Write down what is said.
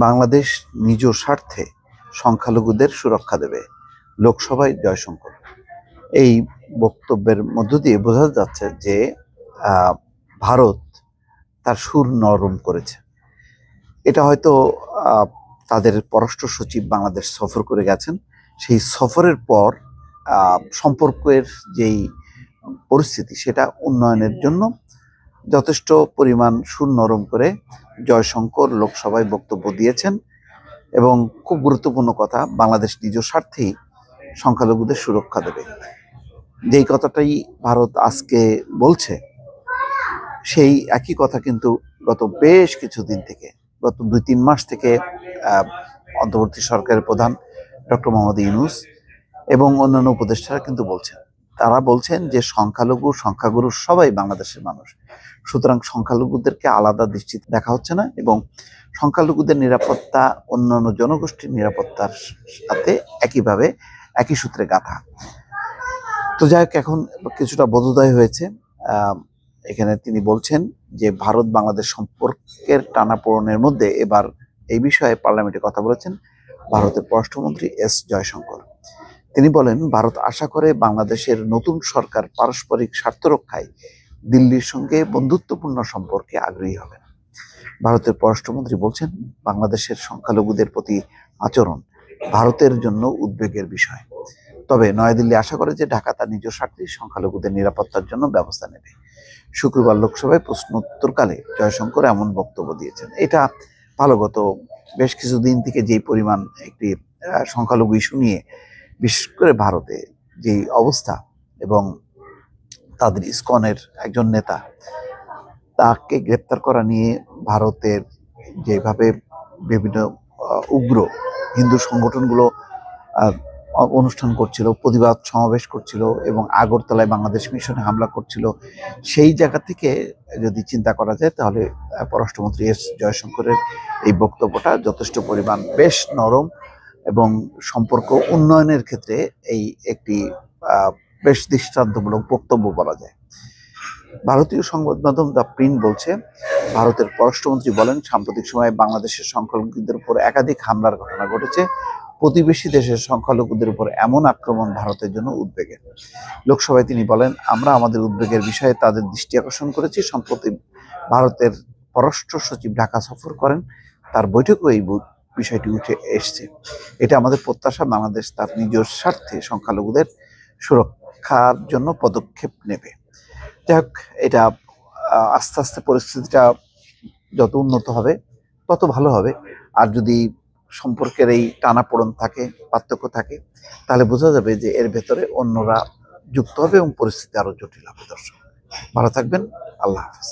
বাংলাদেশ নিজ স্বার্থে সংখ্যালঘুদের সুরক্ষা দেবে, লোকসভায় জয়শঙ্কর। এই বক্তব্যের মধ্য দিয়ে বোঝা যাচ্ছে যে ভারত তার সুর নরম করেছে। এটা হয়তো তাদের পররাষ্ট্র সচিব বাংলাদেশ সফর করে গেছেন। সেই সফরের পর সম্পর্কের যেই পরিস্থিতি সেটা উন্নয়নের জন্য যথেষ্ট পরিমাণ সুর নরম করে জয়শঙ্কর লোকসভায় বক্তব্য দিয়েছেন। এবং খুব গুরুত্বপূর্ণ কথা, বাংলাদেশ নিজ স্বার্থেই সংখ্যালঘুদের সুরক্ষা দেবে, যেই কথাটাই ভারত আজকে বলছে সেই একই কথা কিন্তু গত বেশ কিছুদিন থেকে, গত 2-3 মাস থেকে অন্তর্বর্তী সরকারের প্রধান ডক্টর মোহাম্মদ ইউনূস এবং অন্যান্য উপদেষ্টারা কিন্তু বলছেন। তারা বলছেন যে সংখ্যাগুরু সবাই বাংলাদেশের মানুষ, সুতরাং সংখ্যালঘুদেরকে আলাদা দৃষ্টিতে দেখা হচ্ছে না এবং সংখ্যালঘুদের নিরাপত্তা অন্যান্য জনগোষ্ঠীর নিরাপত্তার সাথে একইভাবে একই সূত্রে গাঁথা। তো যাই হোক, এখন কিছুটা বোধোদয় হয়েছে। এখানে তিনি বলছেন যে ভারত বাংলাদেশ সম্পর্কের টানাপোড়েনের মধ্যে এবার এই বিষয়ে পার্লামেন্টে কথা বলেছেন ভারতের পররাষ্ট্রমন্ত্রী এস জয়শঙ্কর। তিনি বলেন, ভারত আশা করে বাংলাদেশের নতুন সরকার পারস্পরিক স্বার্থ রক্ষায় দিল্লির সঙ্গে বন্ধুত্বপূর্ণ সম্পর্কে আগ্রহী হবেন। ভারতের পররাষ্ট্রমন্ত্রী বলছেন, বাংলাদেশের সংখ্যালঘুদের প্রতি আচরণ ভারতের জন্য উদ্বেগের বিষয়। তবে নয়াদিল্লি আশা করে যে ঢাকা তার নিজ স্বার্থে সংখ্যালঘুদের নিরাপত্তার জন্য ব্যবস্থা নেবে। শুক্রবার লোকসভায় প্রশ্নোত্তরকালে জয়শঙ্কর এমন বক্তব্য দিয়েছেন। এটা ভালো। গত বেশ কিছুদিন থেকে যেই পরিমাণ একটি সংখ্যালঘু ইস্যু নিয়ে বিশেষ করে ভারতে যেই অবস্থা এবং তাদের ইসকনের একজন নেতা তাকে গ্রেপ্তার করা নিয়ে ভারতের যেভাবে বিভিন্ন উগ্র হিন্দু সংগঠনগুলো অনুষ্ঠান করছিল, প্রতিবাদ সমাবেশ করছিল এবং আগরতলায় বাংলাদেশ মিশনে হামলা করছিল, সেই জায়গা থেকে যদি চিন্তা করা যায় তাহলে পররাষ্ট্রমন্ত্রী এস জয়শঙ্করের এই বক্তব্যটা যথেষ্ট পরিমাণ বেশ নরম এবং সম্পর্ক উন্নয়নের ক্ষেত্রে এই একটি বেশ দৃষ্টান্তমূলক বক্তব্য বলা যায়। ভারতীয় সংবাদ মাধ্যম দ্য প্রিন্ট বলছে, ভারতের পররাষ্ট্রমন্ত্রী বলেন, সাম্প্রতিক সময়ে বাংলাদেশের সংখ্যালঘুদের উপর একাধিক হামলার ঘটনা ঘটেছে। প্রতিবেশী দেশের সংখ্যালঘুদের উপর এমন আক্রমণ ভারতের জন্য উদ্বেগের। লোকসভায় তিনি বলেন, আমরা আমাদের উদ্বেগের বিষয়ে তাদের দৃষ্টি আকর্ষণ করেছি। সম্প্রতি ভারতের পররাষ্ট্র সচিব ঢাকা সফর করেন, তার বৈঠকেও এই বিষয়টি উঠে এসছে। এটা আমাদের প্রত্যাশা, বাংলাদেশ তার নিজ স্বার্থে সংখ্যালঘুদের সুরক্ষার জন্য পদক্ষেপ নেবে। যাই হোক, এটা আস্তে আস্তে পরিস্থিতিটা যত উন্নত হবে তত ভালো হবে। আর যদি সম্পর্কের এই টানাপোড়েন থাকে, পার্থক্য থাকে, তাহলে বোঝা যাবে যে এর ভেতরে অন্যরা যুক্ত হবে এবং পরিস্থিতি আরো জটিল হবে। দর্শক ভালো থাকবেন, আল্লাহ হাফেজ।